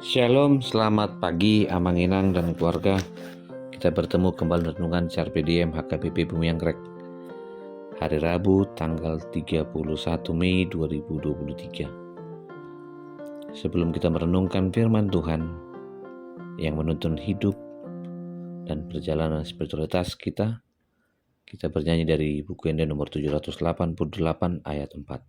Shalom, selamat pagi Amang Inang dan keluarga. Kita bertemu kembali renungan Carpe Diem HKBP Bumi Anggrek. Hari Rabu tanggal 31 Mei 2023. Sebelum kita merenungkan firman Tuhan yang menuntun hidup dan perjalanan spiritualitas kita bernyanyi dari buku Ende nomor 788 ayat 4.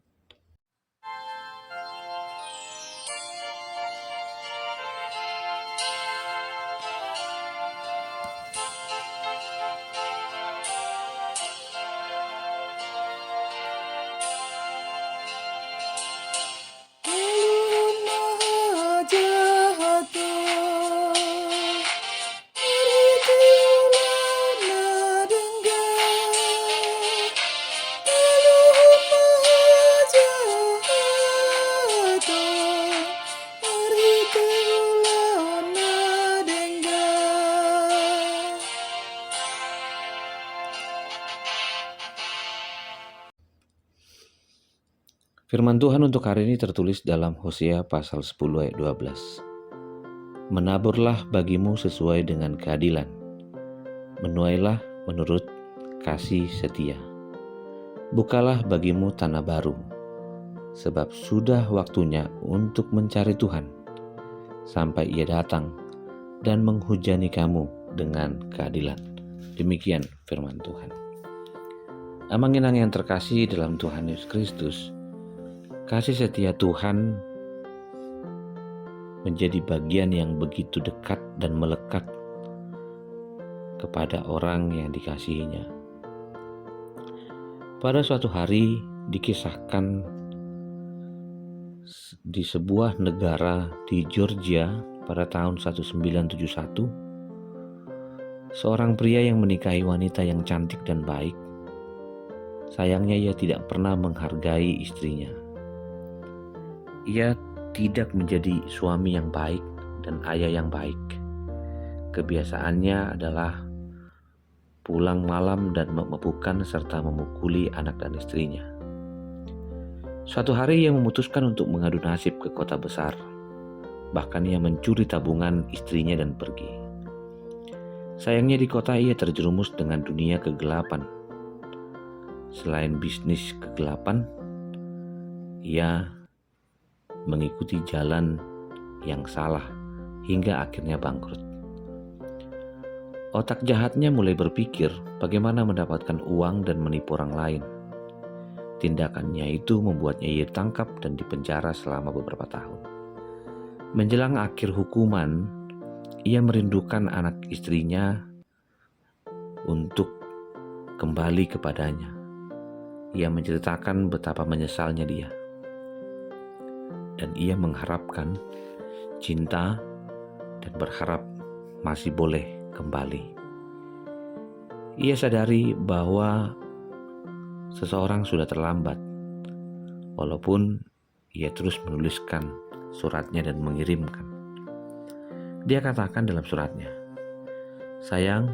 Firman Tuhan untuk hari ini tertulis dalam Hosea pasal 10 ayat 12. Menaburlah bagimu sesuai dengan keadilan, menuailah menurut kasih setia. Bukalah bagimu tanah baru, sebab sudah waktunya untuk mencari Tuhan, sampai Ia datang dan menghujani kamu dengan keadilan. Demikian firman Tuhan. Amang Inang yang terkasih dalam Tuhan Yesus Kristus, kasih setia Tuhan menjadi bagian yang begitu dekat dan melekat kepada orang yang dikasihinya. Pada suatu hari dikisahkan di sebuah negara di Georgia pada tahun 1971, seorang pria yang menikahi wanita yang cantik dan baik. Sayangnya ia tidak pernah menghargai istrinya. Ia tidak menjadi suami yang baik dan ayah yang baik. Kebiasaannya adalah pulang malam dan memabukkan serta memukuli anak dan istrinya. Suatu hari ia memutuskan untuk mengadu nasib ke kota besar. Bahkan ia mencuri tabungan istrinya dan pergi. Sayangnya di kota ia terjerumus dengan dunia kegelapan. Selain bisnis kegelapan, ia mengikuti jalan yang salah hingga akhirnya bangkrut. Otak jahatnya mulai berpikir bagaimana mendapatkan uang dan menipu orang lain. Tindakannya itu membuatnya ia ditangkap dan dipenjara selama beberapa tahun. Menjelang akhir hukuman, ia merindukan anak istrinya untuk kembali kepadanya. Ia menceritakan betapa menyesalnya dia. Dan ia mengharapkan cinta dan berharap masih boleh kembali. Ia sadari bahwa seseorang sudah terlambat, walaupun ia terus menuliskan suratnya dan mengirimkan. Dia katakan dalam suratnya, "Sayang,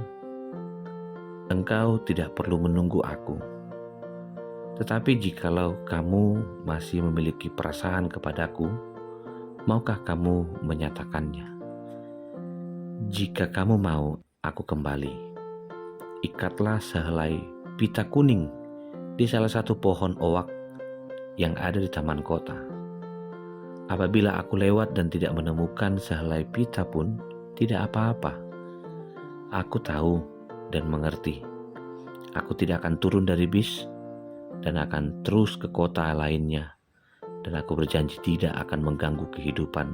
engkau tidak perlu menunggu aku. Tetapi jikalau kamu masih memiliki perasaan kepadaku, maukah kamu menyatakannya? Jika kamu mau aku kembali, ikatlah sehelai pita kuning di salah satu pohon oak yang ada di taman kota. Apabila aku lewat dan tidak menemukan sehelai pita pun, tidak apa-apa. Aku tahu dan mengerti. Aku tidak akan turun dari bis dan akan terus ke kota lainnya, dan aku berjanji tidak akan mengganggu kehidupan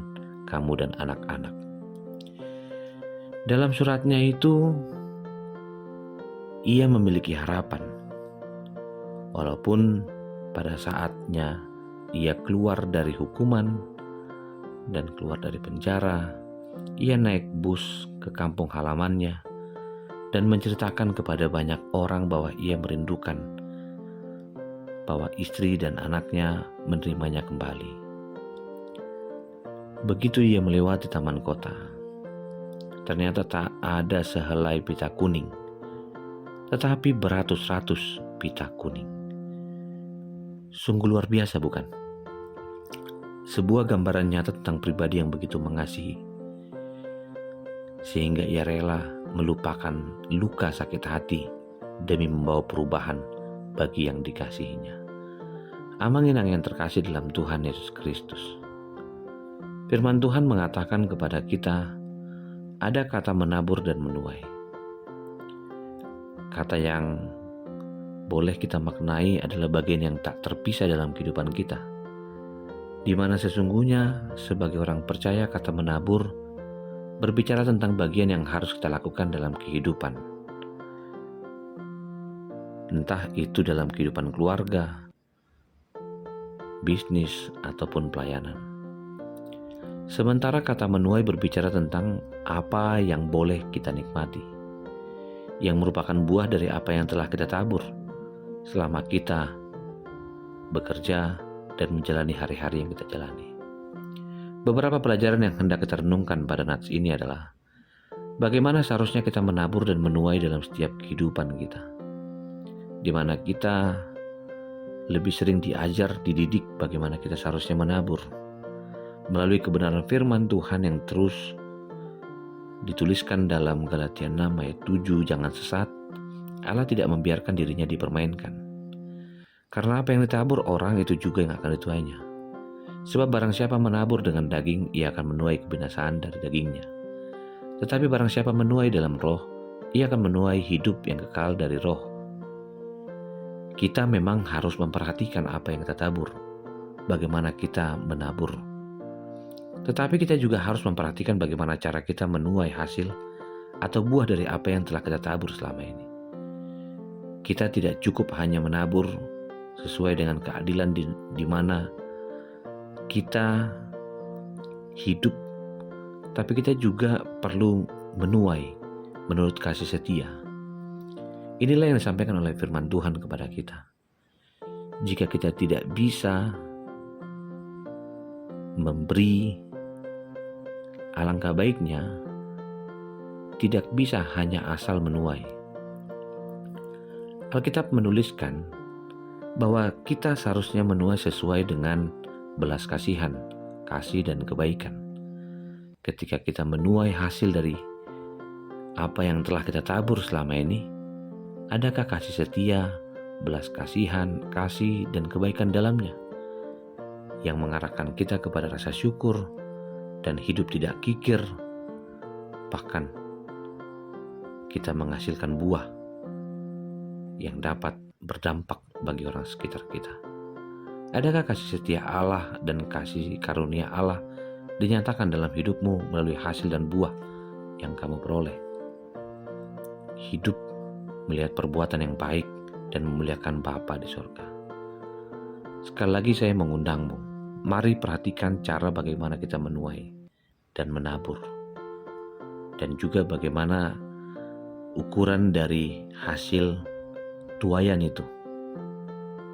kamu dan anak-anak." Dalam suratnya itu, ia memiliki harapan. Walaupun pada saatnya ia keluar dari hukuman dan keluar dari penjara, ia naik bus ke kampung halamannya dan menceritakan kepada banyak orang bahwa ia merindukan bahwa istri dan anaknya menerimanya kembali. Begitu ia melewati taman kota, ternyata tak ada sehelai pita kuning, tetapi beratus-ratus pita kuning. Sungguh luar biasa, bukan? sebuah gambaran nyata tentang pribadi yang begitu mengasihi, sehingga ia rela melupakan luka sakit hati demi membawa perubahan bagi yang dikasihinya. Amang-inang yang terkasih dalam Tuhan Yesus Kristus, firman Tuhan mengatakan kepada kita, ada kata menabur dan menuai. Kata yang boleh kita maknai adalah bagian yang tak terpisah dalam kehidupan kita, di mana sesungguhnya sebagai orang percaya kata menabur berbicara tentang bagian yang harus kita lakukan dalam kehidupan. Entah itu dalam kehidupan keluarga, bisnis, ataupun pelayanan. Sementara kata menuai berbicara tentang apa yang boleh kita nikmati, yang merupakan buah dari apa yang telah kita tabur selama kita bekerja dan menjalani hari-hari yang kita jalani. Beberapa pelajaran yang hendak kita renungkan pada nats ini adalah bagaimana seharusnya kita menabur dan menuai dalam setiap kehidupan kita, di mana kita lebih sering diajar, dididik bagaimana kita seharusnya menabur melalui kebenaran firman Tuhan yang terus dituliskan dalam Galatia 6 ayat 7, jangan sesat, Allah tidak membiarkan dirinya dipermainkan. Karena apa yang ditabur orang itu juga yang akan dituainya. Sebab barang siapa menabur dengan daging, ia akan menuai kebinasaan dari dagingnya. Tetapi barang siapa menuai dalam roh, ia akan menuai hidup yang kekal dari roh. Kita memang harus memperhatikan apa yang kita tabur, bagaimana kita menabur. Tetapi kita juga harus memperhatikan bagaimana cara kita menuai hasil atau buah dari apa yang telah kita tabur selama ini. Kita tidak cukup hanya menabur sesuai dengan keadilan di mana kita hidup, tapi kita juga perlu menuai menurut kasih setia. Inilah yang disampaikan oleh firman Tuhan kepada kita. Jika kita tidak bisa memberi, alangkah baiknya tidak bisa hanya asal menuai. Alkitab menuliskan bahwa kita seharusnya menuai sesuai dengan belas kasihan, kasih dan kebaikan. Ketika kita menuai hasil dari apa yang telah kita tabur selama ini, adakah kasih setia, belas kasihan, kasih dan kebaikan dalamnya yang mengarahkan kita kepada rasa syukur dan hidup tidak kikir, bahkan kita menghasilkan buah yang dapat berdampak bagi orang sekitar kita. Adakah kasih setia Allah dan kasih karunia Allah dinyatakan dalam hidupmu melalui hasil dan buah yang kamu peroleh? Hidup melihat perbuatan yang baik dan memuliakan Bapa di surga. Sekali lagi saya mengundangmu, mari perhatikan cara bagaimana kita menuai dan menabur, dan juga bagaimana ukuran dari hasil tuaian itu.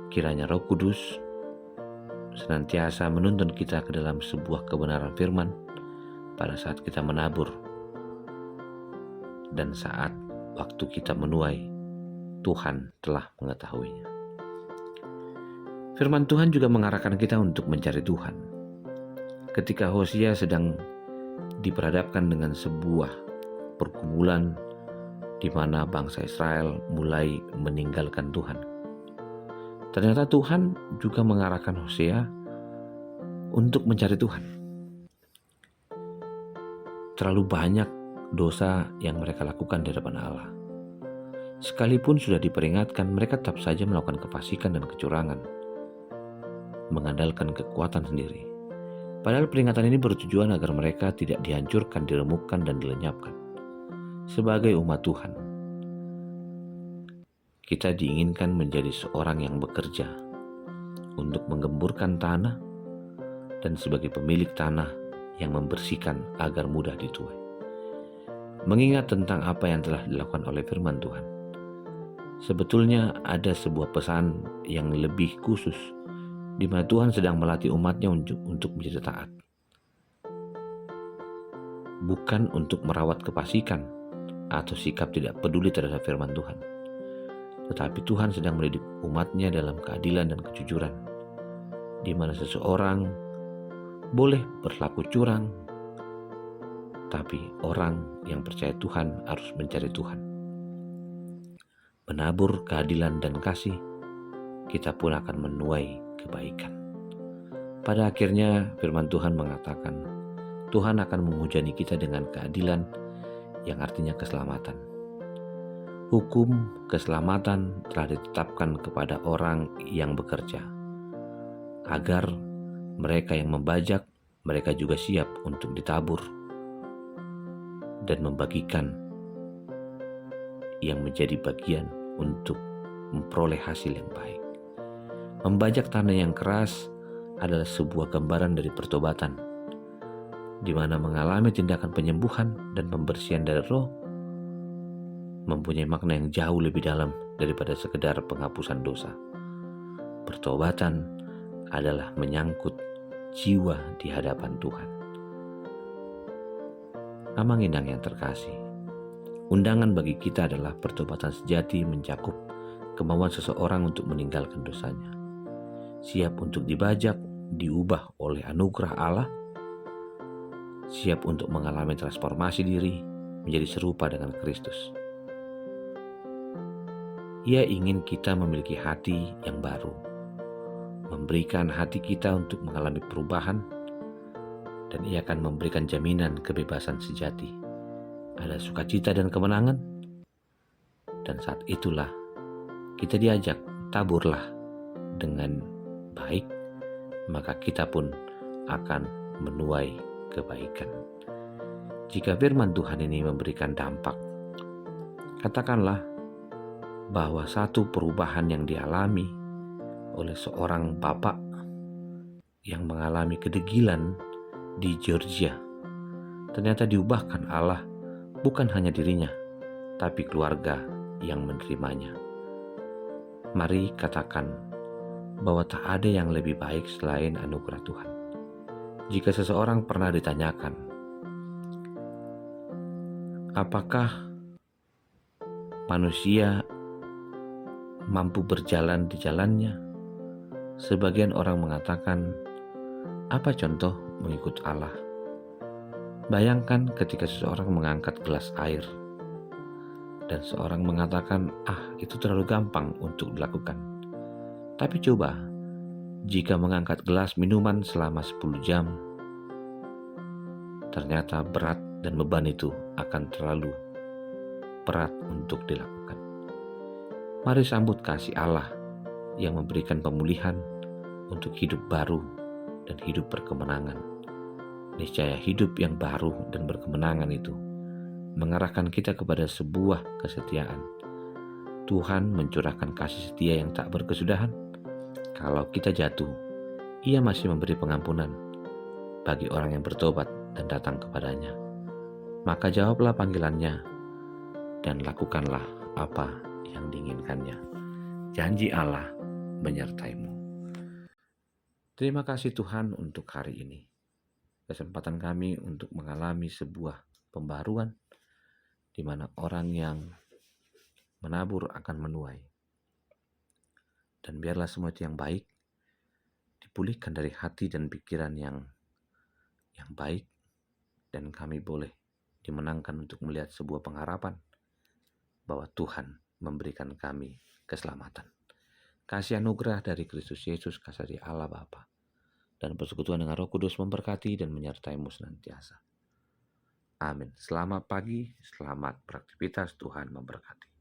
Kiranya Roh Kudus senantiasa menuntun kita ke dalam sebuah kebenaran firman pada saat kita menabur dan saat waktu kita menuai, Tuhan telah mengetahuinya. Firman Tuhan juga mengarahkan kita untuk mencari Tuhan. Ketika Hosea sedang diperhadapkan dengan sebuah pergumulan di mana bangsa Israel mulai meninggalkan Tuhan, ternyata Tuhan juga mengarahkan Hosea untuk mencari Tuhan. Terlalu banyak dosa yang mereka lakukan di hadapan Allah. Sekalipun sudah diperingatkan, mereka tetap saja melakukan kefasikan dan kecurangan, mengandalkan kekuatan sendiri. Padahal peringatan ini bertujuan agar mereka tidak dihancurkan, diremukkan, dan dilenyapkan. Sebagai umat Tuhan, kita diinginkan menjadi seorang yang bekerja untuk menggemburkan tanah dan sebagai pemilik tanah yang membersihkan agar mudah dituai. Mengingat tentang apa yang telah dilakukan oleh firman Tuhan, sebetulnya ada sebuah pesan yang lebih khusus di mana Tuhan sedang melatih umatnya untuk menjadi taat. Bukan untuk merawat kefasikan atau sikap tidak peduli terhadap firman Tuhan, tetapi Tuhan sedang mendidik umatnya dalam keadilan dan kejujuran, di mana seseorang boleh berlaku curang, tapi orang yang percaya Tuhan harus mencari Tuhan. Menabur keadilan dan kasih, kita pun akan menuai kebaikan. Pada akhirnya firman Tuhan mengatakan, Tuhan akan menghujani kita dengan keadilan yang artinya keselamatan. Hukum keselamatan telah ditetapkan kepada orang yang bekerja, agar mereka yang membajak, mereka juga siap untuk ditabur dan membagikan yang menjadi bagian untuk memperoleh hasil yang baik. Membajak tanah yang keras adalah sebuah gambaran dari pertobatan, di mana mengalami tindakan penyembuhan dan pembersihan dari roh mempunyai makna yang jauh lebih dalam daripada sekedar penghapusan dosa. Pertobatan adalah menyangkut jiwa di hadapan Tuhan. Amang Indang yang terkasih, undangan bagi kita adalah pertobatan sejati mencakup kemauan seseorang untuk meninggalkan dosanya, siap untuk dibajak, diubah oleh anugerah Allah, siap untuk mengalami transformasi diri menjadi serupa dengan Kristus. Ia ingin kita memiliki hati yang baru, memberikan hati kita untuk mengalami perubahan, dan Ia akan memberikan jaminan kebebasan sejati. Ada sukacita dan kemenangan, dan saat itulah kita diajak, taburlah dengan baik, maka kita pun akan menuai kebaikan. Jika firman Tuhan ini memberikan dampak, katakanlah bahwa satu perubahan yang dialami oleh seorang bapak yang mengalami kedegilan di Georgia, ternyata diubahkan Allah, bukan hanya dirinya, tapi keluarga yang menerimanya. Mari katakan bahwa tak ada yang lebih baik selain anugerah Tuhan. Jika seseorang pernah ditanyakan, apakah manusia mampu berjalan di jalannya? Sebagian orang mengatakan, apa contoh mengikut Allah? Bayangkan ketika seseorang mengangkat gelas air dan seorang mengatakan, itu terlalu gampang untuk dilakukan. Tapi coba, jika mengangkat gelas minuman selama 10 jam, ternyata berat dan beban itu akan terlalu berat untuk dilakukan. Mari sambut kasih Allah yang memberikan pemulihan untuk hidup baru dan hidup berkemenangan. Niscaya hidup yang baru dan berkemenangan itu mengarahkan kita kepada sebuah kesetiaan. Tuhan mencurahkan kasih setia yang tak berkesudahan. Kalau kita jatuh, Ia masih memberi pengampunan bagi orang yang bertobat dan datang kepadanya. Maka jawablah panggilannya dan lakukanlah apa yang diinginkannya. Janji Allah menyertaimu. Terima kasih Tuhan untuk hari ini. Kesempatan kami untuk mengalami sebuah pembaruan di mana orang yang menabur akan menuai. Dan biarlah semua itu yang baik dipulihkan dari hati dan pikiran yang baik, dan kami boleh dimenangkan untuk melihat sebuah pengharapan bahwa Tuhan memberikan kami keselamatan. Kasih anugerah dari Kristus Yesus, kasih dari Allah Bapa, dan persekutuan dengan Roh Kudus memberkati dan menyertaimu senantiasa. Amin. Selamat pagi, selamat beraktivitas, Tuhan memberkati.